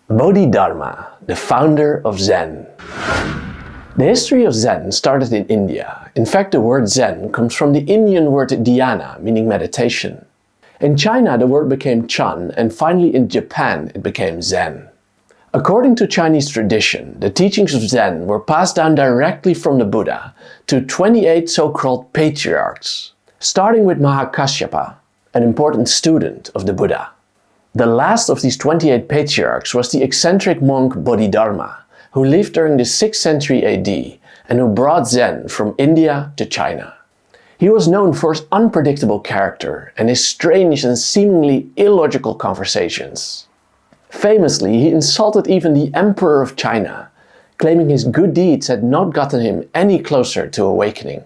Bodhidharma, the founder of Zen. The history of Zen started in India. In fact, the word Zen comes from the Indian word dhyana, meaning meditation. In China, the word became Chan, and finally in Japan it became Zen. According to Chinese tradition, the teachings of Zen were passed down directly from the Buddha to 28 so-called patriarchs, starting with Mahakasyapa, an important student of the Buddha. The last of these 28 patriarchs was the eccentric monk Bodhidharma, who lived during the 6th century AD and who brought Zen from India to China. He was known for his unpredictable character and his strange and seemingly illogical conversations. Famously, he insulted even the Emperor of China, claiming his good deeds had not gotten him any closer to awakening.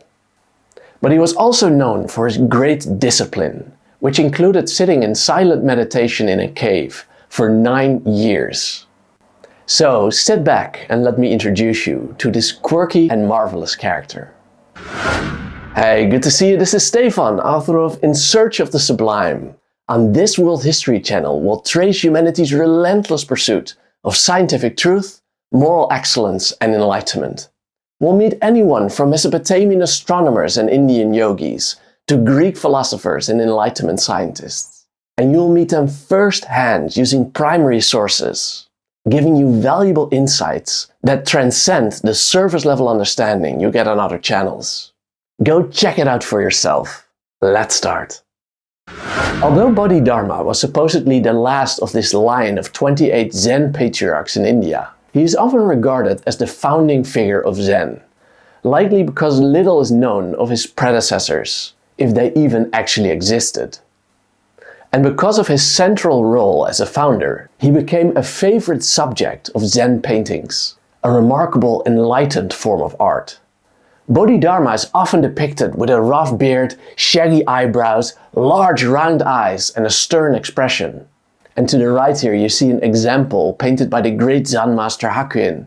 But he was also known for his great discipline, which included sitting in silent meditation in a cave for 9 years. So sit back and let me introduce you to this quirky and marvelous character. Hey, good to see you. This is Stephan, author of In Search of the Sublime. On this World History channel, we'll trace humanity's relentless pursuit of scientific truth, moral excellence, and enlightenment. We'll meet anyone from Mesopotamian astronomers and Indian yogis to Greek philosophers and Enlightenment scientists. And you'll meet them firsthand using primary sources, giving you valuable insights that transcend the surface level understanding you get on other channels. Go check it out for yourself. Let's start. Although Bodhidharma was supposedly the last of this line of 28 Zen patriarchs in India, he is often regarded as the founding figure of Zen, likely because little is known of his predecessors, if they even actually existed. And because of his central role as a founder, he became a favorite subject of Zen paintings, a remarkable enlightened form of art. Bodhidharma is often depicted with a rough beard, shaggy eyebrows, large round eyes, and a stern expression. And to the right here you see an example painted by the great Zen master Hakuin.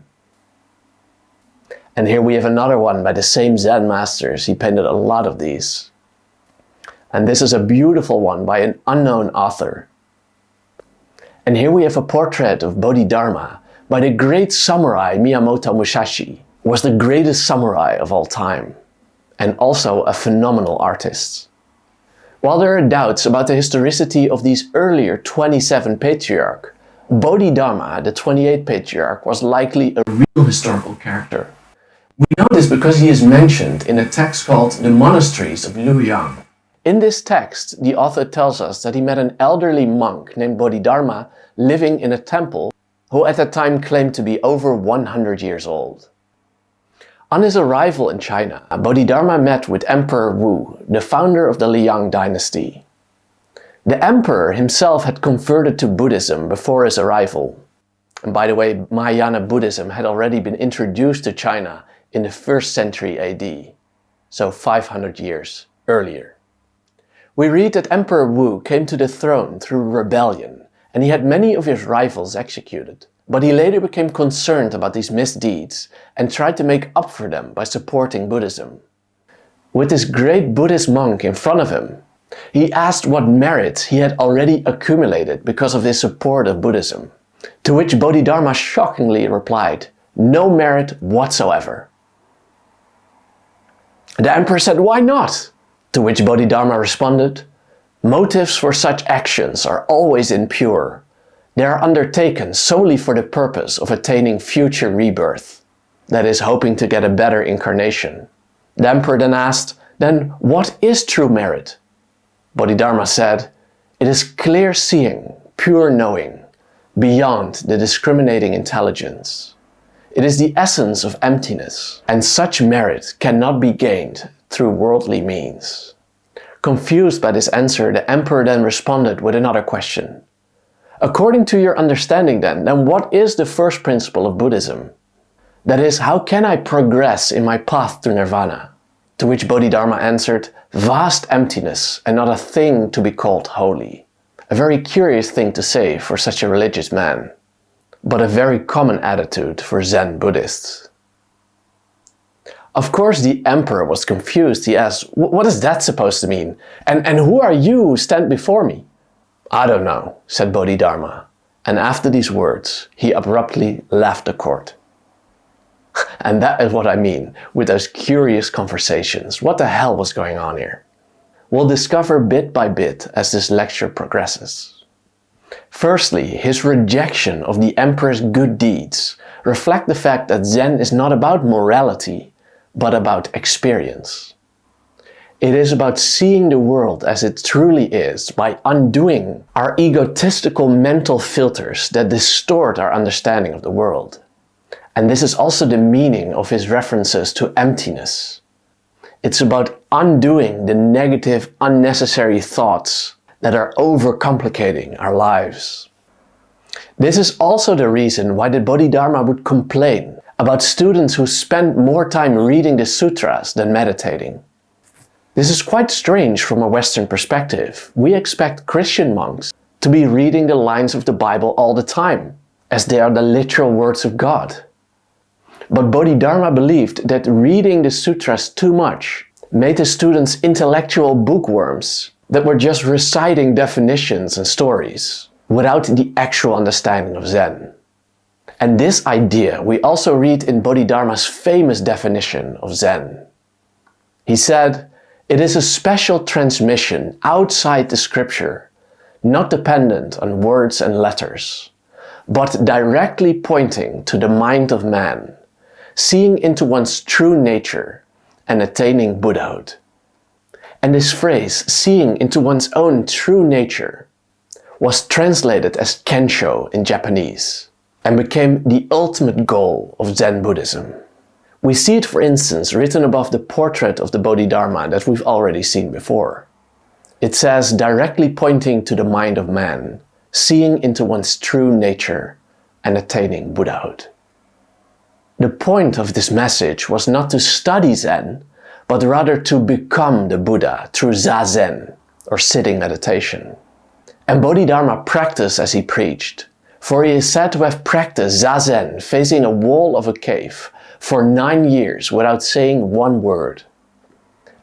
And here we have another one by the same Zen masters. He painted a lot of these. And this is a beautiful one by an unknown author. And here we have a portrait of Bodhidharma by the great samurai Miyamoto Musashi, who was the greatest samurai of all time, and also a phenomenal artist. While there are doubts about the historicity of these earlier 27 patriarchs, Bodhidharma, the 28th patriarch, was likely a real historical character. We know this because he is mentioned in a text called The Monasteries of Luoyang. In this text, the author tells us that he met an elderly monk named Bodhidharma living in a temple, who at that time claimed to be over 100 years old. On his arrival in China, Bodhidharma met with Emperor Wu, the founder of the Liang dynasty. The emperor himself had converted to Buddhism before his arrival. And by the way, Mahayana Buddhism had already been introduced to China in the 1st century AD, so 500 years earlier. We read that Emperor Wu came to the throne through rebellion, and he had many of his rivals executed. But he later became concerned about these misdeeds and tried to make up for them by supporting Buddhism. With this great Buddhist monk in front of him, he asked what merit he had already accumulated because of his support of Buddhism, to which Bodhidharma shockingly replied, "No merit whatsoever." The emperor said, "Why not?" To which Bodhidharma responded, "Motives for such actions are always impure. They are undertaken solely for the purpose of attaining future rebirth, that is, hoping to get a better incarnation." The emperor then asked, "Then what is true merit?" Bodhidharma said, "It is clear seeing, pure knowing, beyond the discriminating intelligence. It is the essence of emptiness, and such merit cannot be gained through worldly means." Confused by this answer, the emperor then responded with another question. "According to your understanding then what is the first principle of Buddhism? That is, how can I progress in my path to nirvana?" To which Bodhidharma answered, "Vast emptiness and not a thing to be called holy." A very curious thing to say for such a religious man, but a very common attitude for Zen Buddhists. Of course the emperor was confused. He asked, "What is that supposed to mean? And who are you who stand before me?" "I don't know," said Bodhidharma. And after these words, he abruptly left the court. And that is what I mean with those curious conversations. What the hell was going on here? We'll discover bit by bit as this lecture progresses. Firstly, his rejection of the emperor's good deeds reflect the fact that Zen is not about morality, but about experience. It is about seeing the world as it truly is by undoing our egotistical mental filters that distort our understanding of the world. And this is also the meaning of his references to emptiness. It's about undoing the negative, unnecessary thoughts that are overcomplicating our lives. This is also the reason why the Bodhidharma would complain about students who spend more time reading the sutras than meditating. This is quite strange from a Western perspective. We expect Christian monks to be reading the lines of the Bible all the time, as they are the literal words of God. But Bodhidharma believed that reading the sutras too much made the students intellectual bookworms that were just reciting definitions and stories without the actual understanding of Zen. And this idea we also read in Bodhidharma's famous definition of Zen. He said, "It is a special transmission outside the scripture, not dependent on words and letters, but directly pointing to the mind of man, seeing into one's true nature and attaining Buddhahood." And this phrase, seeing into one's own true nature, was translated as Kensho in Japanese and became the ultimate goal of Zen Buddhism. We see it, for instance, written above the portrait of the Bodhidharma that we've already seen before. It says, directly pointing to the mind of man, seeing into one's true nature and attaining Buddhahood. The point of this message was not to study Zen, but rather to become the Buddha through Zazen, or sitting meditation. And Bodhidharma practiced as he preached, for he is said to have practiced Zazen facing a wall of a cave for 9 years without saying one word.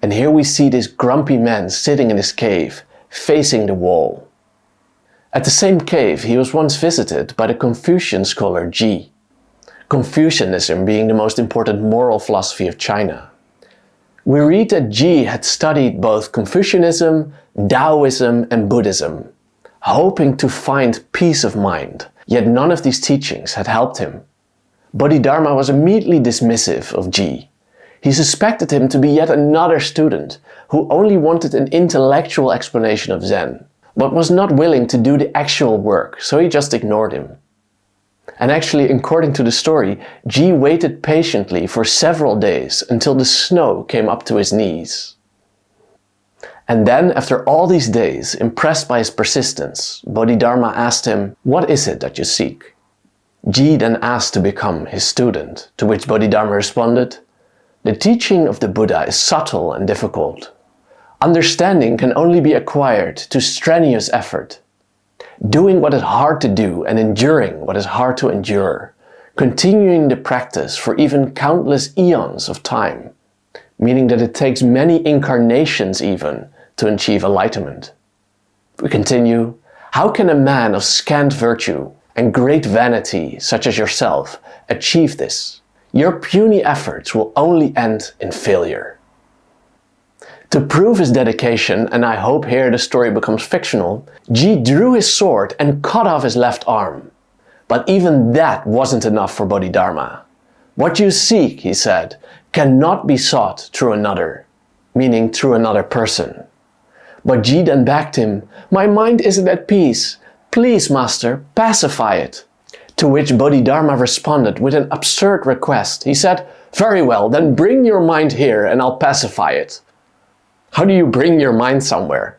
And here we see this grumpy man sitting in his cave, facing the wall. At the same cave, he was once visited by the Confucian scholar Ji, Confucianism being the most important moral philosophy of China. We read that Ji had studied both Confucianism, Taoism and Buddhism, hoping to find peace of mind, yet none of these teachings had helped him. Bodhidharma was immediately dismissive of Ji. He suspected him to be yet another student who only wanted an intellectual explanation of Zen, but was not willing to do the actual work, so he just ignored him. And actually, according to the story, Ji waited patiently for several days until the snow came up to his knees. And then, after all these days, impressed by his persistence, Bodhidharma asked him, "What is it that you seek?" Ji then asked to become his student, to which Bodhidharma responded, "The teaching of the Buddha is subtle and difficult. Understanding can only be acquired through strenuous effort. Doing what is hard to do and enduring what is hard to endure, continuing the practice for even countless eons of time, meaning that it takes many incarnations even to achieve enlightenment." We continue, "How can a man of scant virtue and great vanity such as yourself achieve this? Your puny efforts will only end in failure." To prove his dedication, and I hope here the story becomes fictional, Ji drew his sword and cut off his left arm. But even that wasn't enough for Bodhidharma. "What you seek," he said, "cannot be sought through another," meaning through another person. But Ji then begged him, "My mind isn't at peace. Please, master, pacify it." To which Bodhidharma responded with an absurd request. He said, "Very well, then bring your mind here and I'll pacify it." How do you bring your mind somewhere?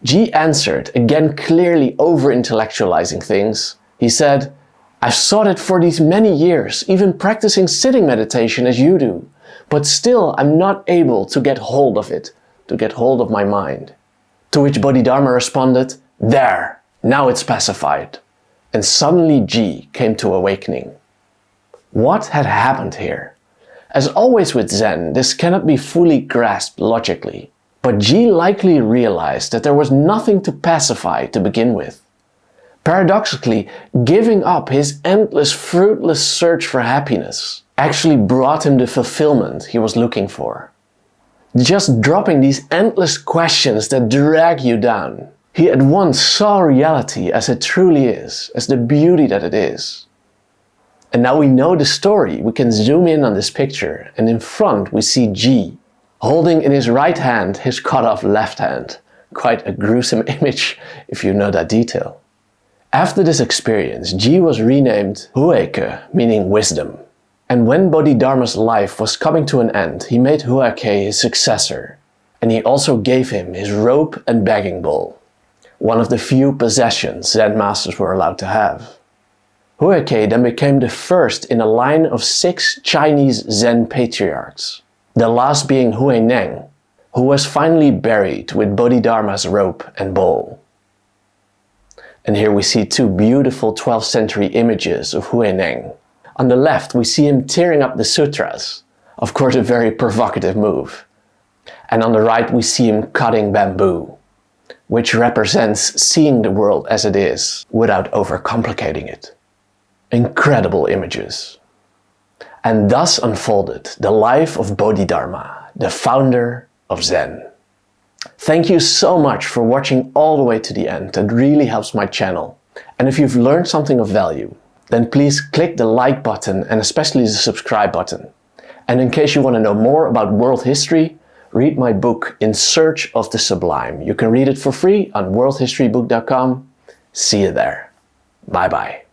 Ji answered, again clearly over-intellectualizing things. He said, "I've sought it for these many years, even practicing sitting meditation as you do, but still I'm not able to get hold of it, to get hold of my mind." To which Bodhidharma responded, "There, now it's pacified." And suddenly Ji came to awakening. What had happened here? As always with Zen, this cannot be fully grasped logically, but Ji likely realized that there was nothing to pacify to begin with. Paradoxically, giving up his endless, fruitless search for happiness actually brought him the fulfillment he was looking for. Just dropping these endless questions that drag you down, he at once saw reality as it truly is, as the beauty that it is. And now we know the story, we can zoom in on this picture, and in front we see G, holding in his right hand his cut off left hand. Quite a gruesome image if you know that detail. After this experience, G was renamed Huike, meaning wisdom. And when Bodhidharma's life was coming to an end, he made Huike his successor. And he also gave him his rope and begging bowl, one of the few possessions Zen masters were allowed to have. Huike then became the first in a line of 6 Chinese Zen patriarchs, the last being Huineng, who was finally buried with Bodhidharma's rope and bowl. And here we see 2 beautiful 12th century images of Huineng. On the left we see him tearing up the sutras, of course a very provocative move. And on the right we see him cutting bamboo, which represents seeing the world as it is without overcomplicating it. Incredible images. And thus unfolded the life of Bodhidharma, the founder of Zen. Thank you so much for watching all the way to the end. That really helps my channel. And if you've learned something of value, then please click the like button and especially the subscribe button. And in case you want to know more about world history, read my book In Search of the Sublime. You can read it for free on worldhistorybook.com. See you there. Bye bye.